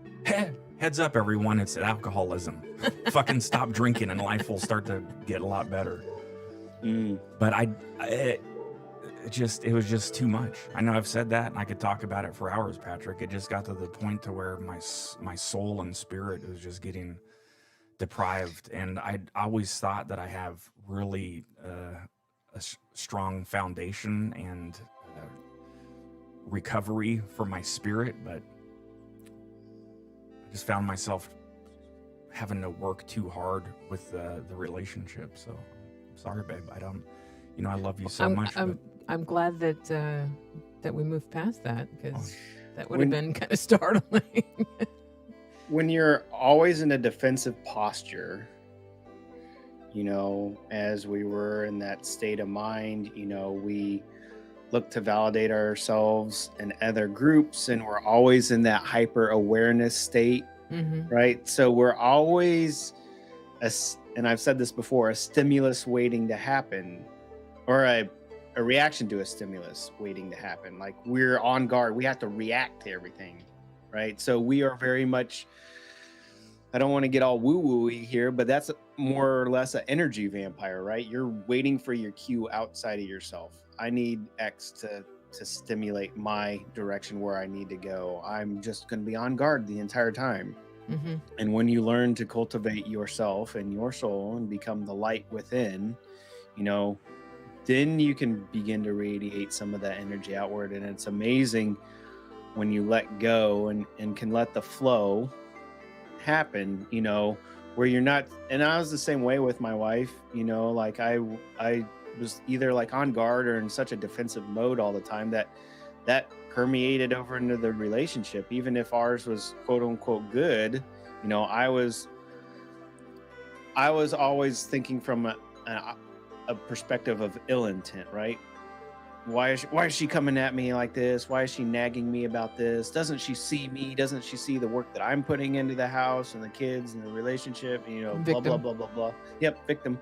Heads up, everyone, it's alcoholism. Fucking stop drinking and life will start to get a lot better. But it was just too much. I know I've said that and I could talk about it for hours, Patrick. It just got to the point to where my soul and spirit was just getting deprived. And I always thought that I have really a strong foundation and recovery for my spirit, but I just found myself having to work too hard with the relationship. So I'm sorry, babe. I don't, I love you so much. I'm glad that we moved past that, because that would have been kind of startling. When you're always in a defensive posture, as we were in that state of mind, we look to validate ourselves in other groups, and we're always in that hyper awareness state, right? So we're always, and I've said this before, a stimulus waiting to happen, or a reaction to a stimulus waiting to happen. Like, we're on guard. We have to react to everything, right? So we are very much, I don't want to get all woo-woo-y here, but that's more or less an energy vampire, right? You're waiting for your cue outside of yourself. I need X to stimulate my direction where I need to go. I'm just going to be on guard the entire time. And when you learn to cultivate yourself and your soul and become the light within, then you can begin to radiate some of that energy outward. And it's amazing when you let go and can let the flow happen, where you're not. And I was the same way with my wife, like I was either like on guard or in such a defensive mode all the time that permeated over into the relationship. Even if ours was quote unquote good, I was always thinking from a perspective of ill intent, right? Why is she coming at me like this? Why is she nagging me about this? Doesn't she see me? Doesn't she see the work that I'm putting into the house and the kids and the relationship? Blah, blah, blah, blah, blah. Yep, victim.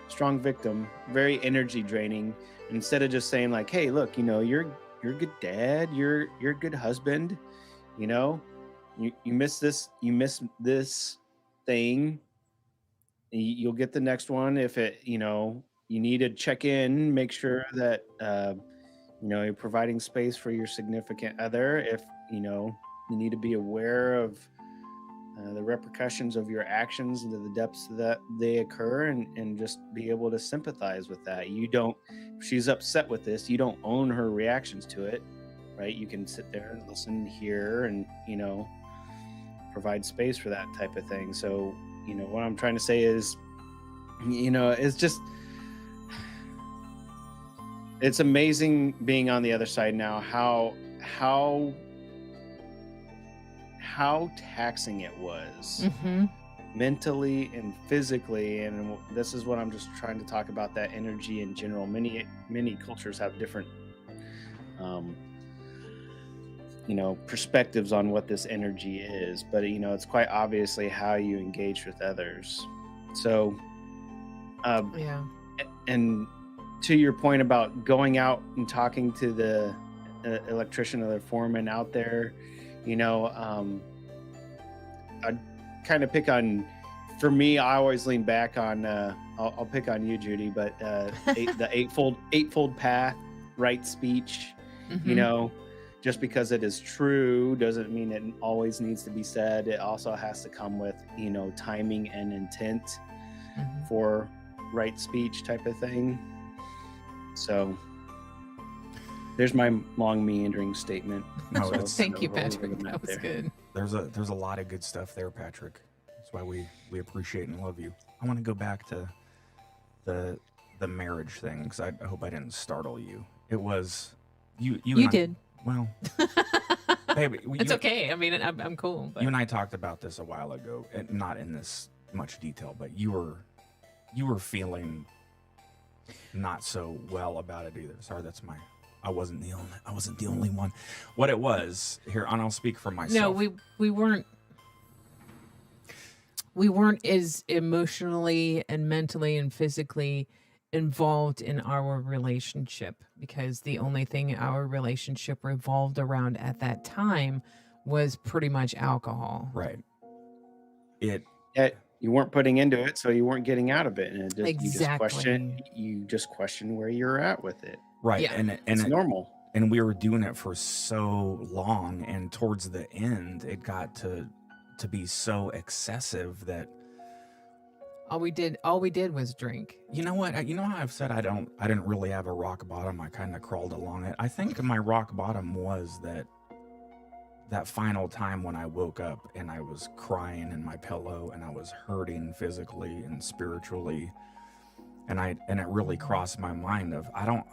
Strong victim. Very energy draining. Instead of just saying like, hey, look, you're a good dad. You're a good husband. You miss this. You miss this thing. You'll get the next one. If it, you need to check in, make sure that you're providing space for your significant other. If you need to be aware of the repercussions of your actions to the depths that they occur, and just be able to sympathize with that. You don't, if she's upset with this, you don't own her reactions to it, right? You can sit there and listen, hear, and, you know, provide space for that type of thing. So, you know, what I'm trying to say is, you know, it's just, it's amazing being on the other side now, how taxing it was mentally and physically. And this is what I'm just trying to talk about, that energy in general. Many cultures have different you know, perspectives on what this energy is, but you know, it's quite obviously how you engage with others. So Yeah. and to your point about going out and talking to the electrician or the foreman out there, you know, I'd kind of pick on, for me, I always lean back on, I'll pick on you, Judy, but the eightfold path, right speech, you know, just because it is true doesn't mean it always needs to be said. It also has to come with, you know, timing and intent for right speech type of thing. So there's my long meandering statement. No, So it's- Thank you, we'll leave Patrick. it That was there. good. There's a lot of good stuff there, Patrick. That's why we appreciate and love you. I want to go back to the marriage thing, because I hope I didn't startle you. It was you You and I- did. well, baby, It's okay. I mean, I'm cool. But You and I talked about this a while ago, and not in this much detail, but you were feeling not so well about it either. Sorry, I wasn't the only one. What it was here, and I'll speak for myself. no, we weren't as emotionally and mentally and physically involved in our relationship, because the only thing our relationship revolved around at that time was pretty much alcohol. Right. It Yeah, you weren't putting into it, so you weren't getting out of it, and it just, Exactly. you just question where you're at with it. right, Yeah. and It's normal. and we were doing it for so long, and towards the end, it got to be so excessive that, All we did was drink. you know what? You know how I've said I didn't really have a rock bottom. I kind of crawled along it. I think my rock bottom was that final time when I woke up and I was crying in my pillow and I was hurting physically and spiritually, and it really crossed my mind of I don't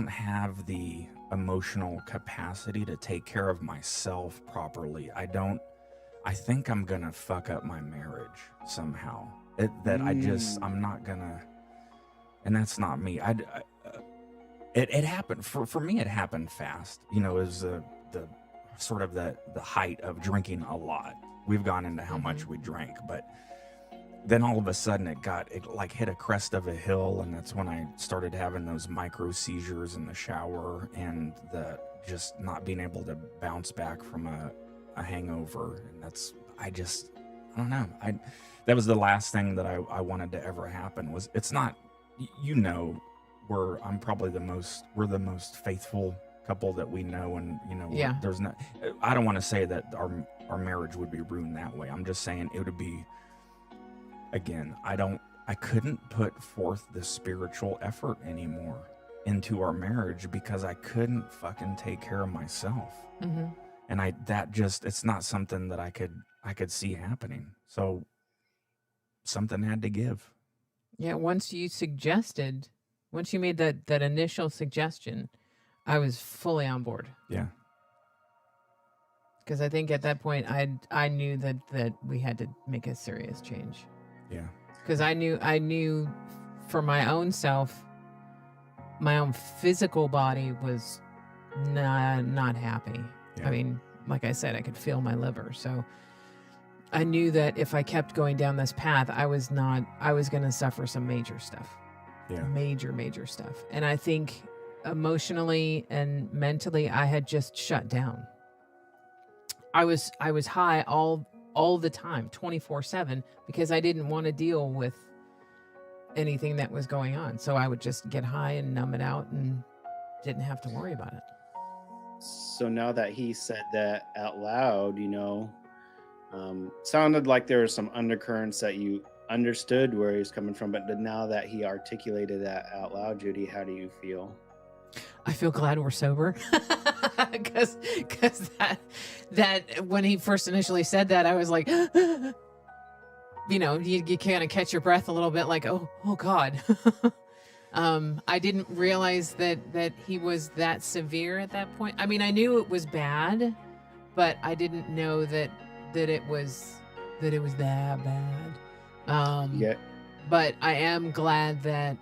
have the emotional capacity to take care of myself properly. I think I'm gonna fuck up my marriage somehow. I'm not gonna, and that's not me. It happened for me. It happened fast. You know, it was the sort of the height of drinking a lot. We've gone into how much we drank, but then all of a sudden it like hit a crest of a hill, and that's when I started having those micro seizures in the shower and the just not being able to bounce back from a hangover. And I don't know. That was the last thing that I wanted to ever happen. Was it's not, you know, we're the most faithful couple that we know, and you know, Yeah. there's not, I don't want to say that our marriage would be ruined that way. I'm just saying it would be, again, I couldn't put forth the spiritual effort anymore into our marriage because I couldn't fucking take care of myself. And it's not something that I could see happening. So something had to give. Yeah, once you made that initial suggestion, I was fully on board. Yeah. Because I think at that point I knew that we had to make a serious change. Yeah. Because I knew for my own self, my own physical body was not happy. Yeah. I mean, like I said, I could feel my liver. So I knew that if I kept going down this path, I was going to suffer some major stuff. Yeah. Major stuff. And I think emotionally and mentally, I had just shut down. I was high all the time, 24/7, because I didn't want to deal with anything that was going on. So I would just get high and numb it out and didn't have to worry about it. So now that he said that out loud, you know, Sounded like there were some undercurrents that you understood where he was coming from, but now that he articulated that out loud, Judy, how do you feel? I feel glad we're sober because that when he first initially said that, I was like, you kind of catch your breath a little bit, like, oh God. I didn't realize that he was that severe at that point. I mean, I knew it was bad, but I didn't know that it was that bad. Yeah. But I am glad that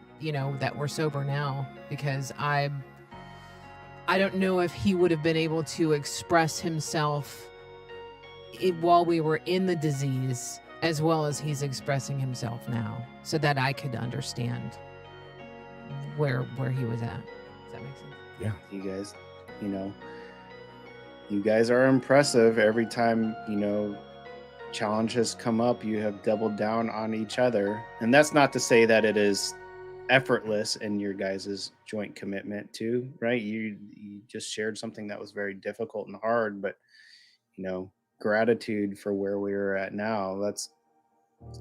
that we're sober now, because I don't know if he would have been able to express himself while we were in the disease as well as he's expressing himself now, so that I could understand where he was at. Does that make sense? Yeah. You guys are impressive. Every time, challenges come up, you have doubled down on each other. And that's not to say that it is effortless in your guys' joint commitment too, right? You just shared something that was very difficult and hard, but gratitude for where we're at now. That's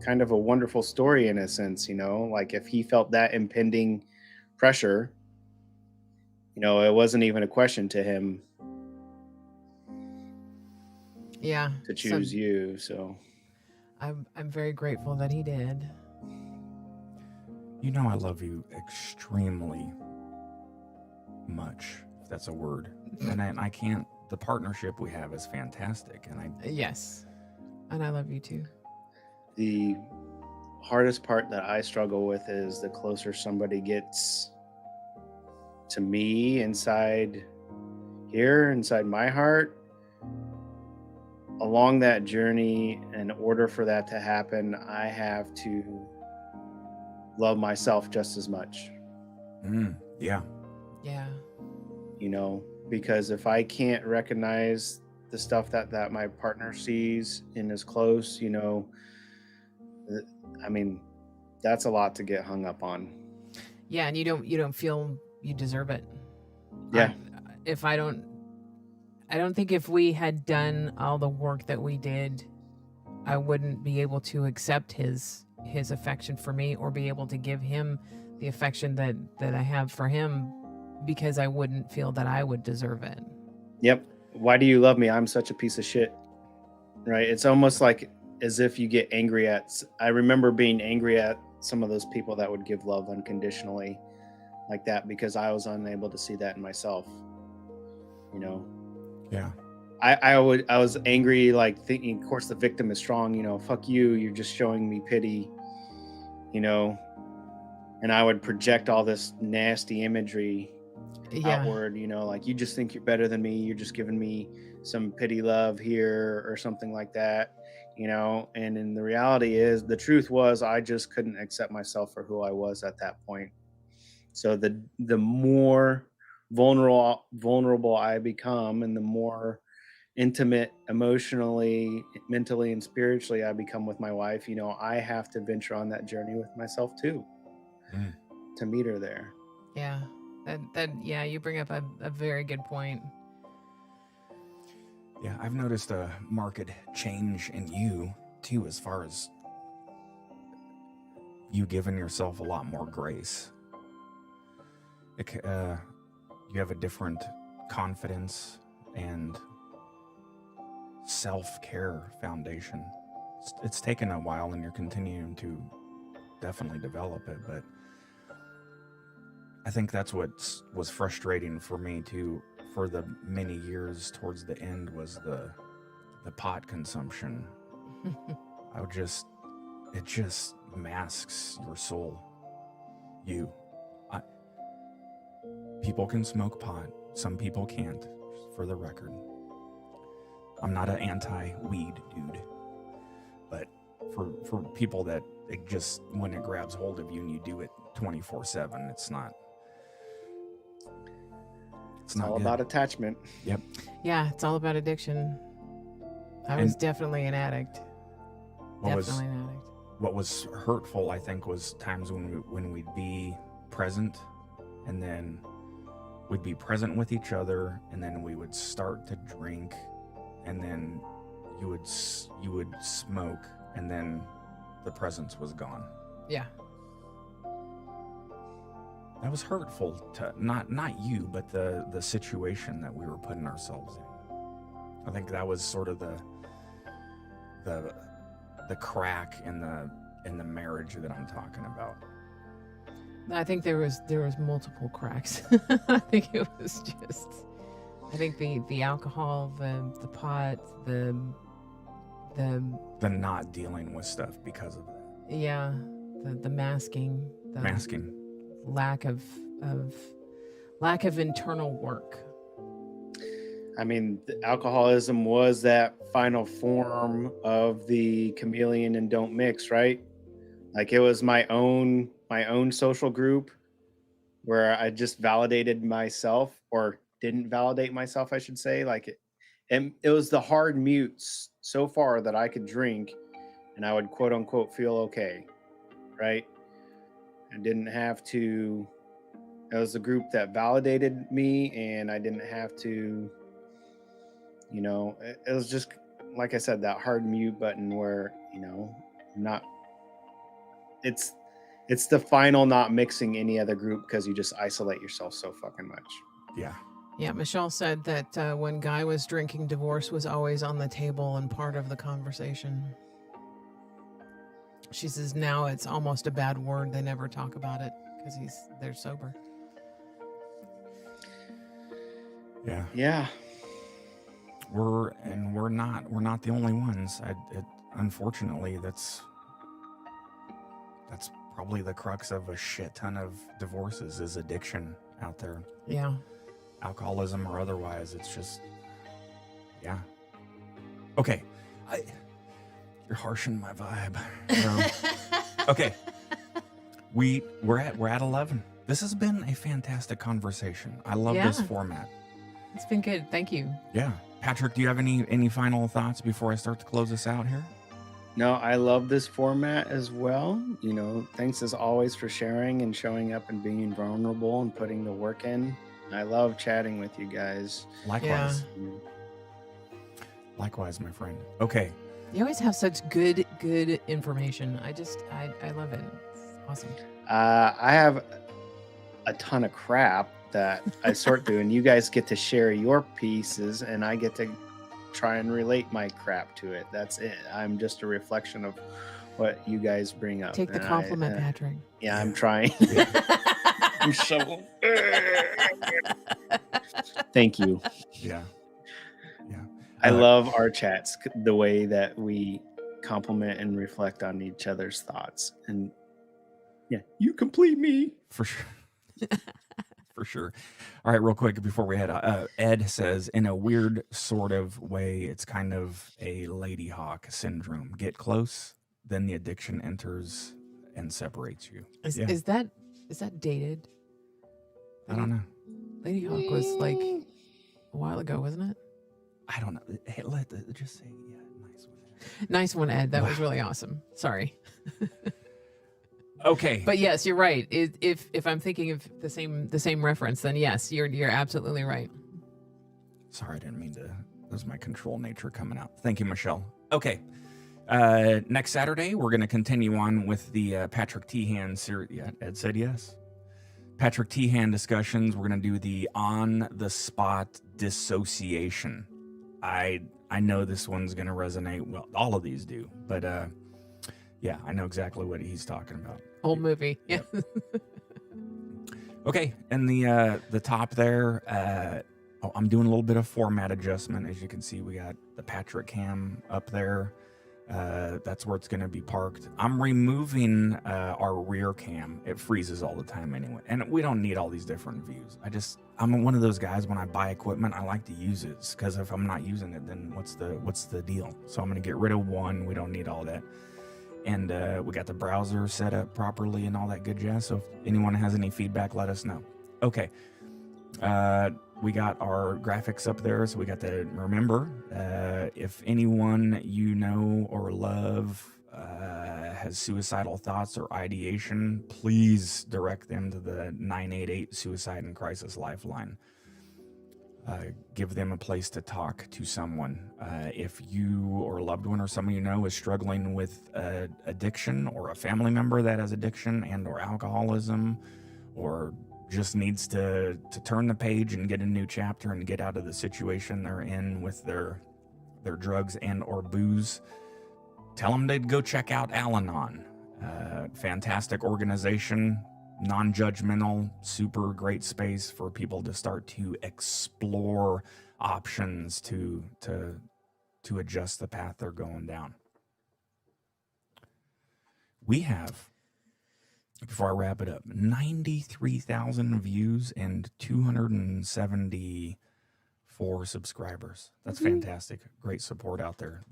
kind of a wonderful story in a sense, like if he felt that impending pressure, it wasn't even a question to him Yeah. to choose you. So I'm very grateful that he did. I love you extremely much, if that's a word. And I can't, the partnership we have is fantastic. And Yes. And I love you too. the hardest part that I struggle with is the closer somebody gets to me inside my heart. Along that journey, in order for that to happen, I have to love myself just as much. Yeah. Yeah. Because if I can't recognize the stuff that my partner sees and is close, I mean, that's a lot to get hung up on. Yeah, and you don't feel you deserve it. Yeah. I don't think if we had done all the work that we did, I wouldn't be able to accept his affection for me, or be able to give him the affection that I have for him, because I wouldn't feel that I would deserve it. Yep. Why do you love me? I'm such a piece of shit. Right? It's almost like as if you get angry I remember being angry at some of those people that would give love unconditionally like that, because I was unable to see that in myself. Yeah. I was angry, like thinking, of course, the victim is strong, fuck you, you're just showing me pity, and I would project all this nasty imagery outward, like, you just think you're better than me, you're just giving me some pity love here or something like that, and in the reality is, the truth was, I just couldn't accept myself for who I was at that point. So the more vulnerable I become, and the more intimate emotionally, mentally, and spiritually I become with my wife, I have to venture on that journey with myself too, to meet her there. Yeah. Yeah, you bring up a very good point. Yeah, I've noticed a marked change in you too, as far as you giving yourself a lot more grace. You have a different confidence and self-care foundation. It's taken a while, and you're continuing to definitely develop it, but I think that's what was frustrating for me too, for the many years towards the end, was the pot consumption. It just masks your soul. People can smoke pot, some people can't, for the record. I'm not an anti-weed dude, but for people that it just, when it grabs hold of you and you do it 24/7, it's not all good. about attachment. Yep. Yeah, it's all about addiction. I was definitely an addict. An addict. What was hurtful, I think, was times when we'd be present, and then we'd be present with each other, and then we would start to drink, and then you would smoke, and then the presence was gone. Yeah. That was hurtful to not you, but the situation that we were putting ourselves in. I think that was sort of the crack in the marriage that I'm talking about. I think there was multiple cracks. I think it was just. I think the alcohol, the pot, the not dealing with stuff because of that. Yeah, the masking, the Masking. lack of internal work. I mean, the alcoholism was that final form of the chameleon and don't mix, right? Like it was my own social group where I just validated myself, or didn't validate myself, I should say. Like and it was the hard mutes so far that I could drink and I would quote unquote feel okay, right? I didn't have to. It was the group that validated me, and I didn't have to. It was just like I said, that hard mute button where not. It's the final not mixing any other group because you just isolate yourself so fucking much. Yeah. Yeah, Michelle said that when Guy was drinking, divorce was always on the table and part of the conversation. She says now it's almost a bad word. They never talk about it because they're sober. Yeah. Yeah. We're not the only ones. Unfortunately, that's probably the crux of a shit ton of divorces is addiction out there. Yeah. Alcoholism or otherwise. It's just, yeah. Okay. You're harshing my vibe. Okay. We're at 11. This has been a fantastic conversation. I love this format. It's been good. Thank you. Yeah. Patrick, do you have any final thoughts before I start to close this out here? No, I love this format as well. Thanks as always for sharing and showing up and being vulnerable and putting the work in. I love chatting with you guys. Likewise. Yeah. Likewise, my friend. Okay. You always have such good information. I love it. It's awesome. I have a ton of crap that I sort through, and you guys get to share your pieces, and I get to try and relate my crap to it. That's it. I'm just a reflection of what you guys bring up. Take the compliment, Patrick. Yeah, I'm trying. I'm so. Thank you. Yeah. I love our chats, the way that we compliment and reflect on each other's thoughts. And yeah, you complete me. For sure. For sure. All right, real quick before we head out. Ed says, in a weird sort of way, it's kind of a lady hawk syndrome. Get close, then the addiction enters and separates you. Is that dated? I don't know. Lady Hawk was like a while ago, wasn't it? I don't know. Hey, just say, yeah, nice one. Nice one, Ed. That was really awesome. Sorry. Okay. But yes, you're right. If I'm thinking of the same reference, then yes, you're absolutely right. Sorry, I didn't mean to. That was my control nature coming out. Thank you, Michelle. Okay. Next Saturday, we're going to continue on with the Patrick Teehan series. Yeah, Ed said yes. Patrick Teehan discussions. We're going to do the on-the-spot dissociation. I know this one's going to resonate. Well, all of these do. But yeah, I know exactly what he's talking about. Old movie. Yeah. Yep. Okay, and the top there, I'm doing a little bit of format adjustment. As you can see, we got the Patrick cam up there. That's where it's going to be parked. I'm removing our rear cam. It freezes all the time anyway, and we don't need all these different views. I'm one of those guys, when I buy equipment, I like to use it, because if I'm not using it, then what's the deal? So I'm going to get rid of one. We don't need all that. And we got the browser set up properly and all that good jazz. So if anyone has any feedback, let us know. Okay. We got our graphics up there. So we got the, remember, if anyone you know or love has suicidal thoughts or ideation, please direct them to the 988 Suicide and Crisis Lifeline. Give them a place to talk to someone. If you or a loved one or someone you know is struggling with addiction, or a family member that has addiction and or alcoholism, or just needs to turn the page and get a new chapter and get out of the situation they're in with their drugs and or booze, tell them to go check out Al-Anon. Fantastic organization, non-judgmental, super great space for people to start to explore options to adjust the path they're going down. We have, before I wrap it up, 93,000 views and 274 subscribers. That's fantastic. Great support out there.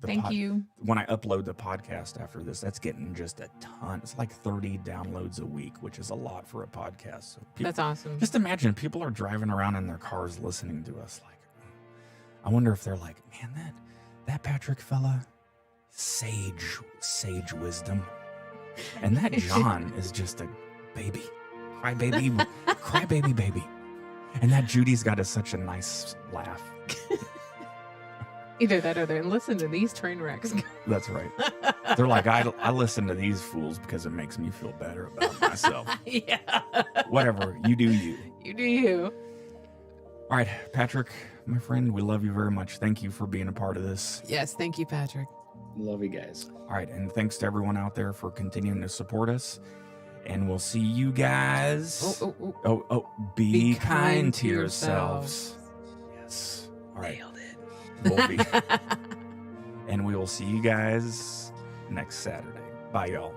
Thank you. When I upload the podcast after this, that's getting just a ton. It's like 30 downloads a week, which is a lot for a podcast. So That's awesome. just imagine people are driving around in their cars listening to us. Like, I wonder if they're like, man, that Patrick fella, sage wisdom. And that John is just a baby. Crybaby baby. And that Judy's got such a nice laugh. Either that or they listen to these train wrecks. That's right. They're like, I listen to these fools because it makes me feel better about myself. Yeah. Whatever. You do you. You do you. All right, Patrick, my friend, we love you very much. Thank you for being a part of this. Yes, thank you, Patrick. Love you guys. All right, and thanks to everyone out there for continuing to support us. And we'll see you guys. Be kind to yourselves. Yes. All right. Nailed it. We'll be. And we will see you guys next Saturday. Bye, y'all.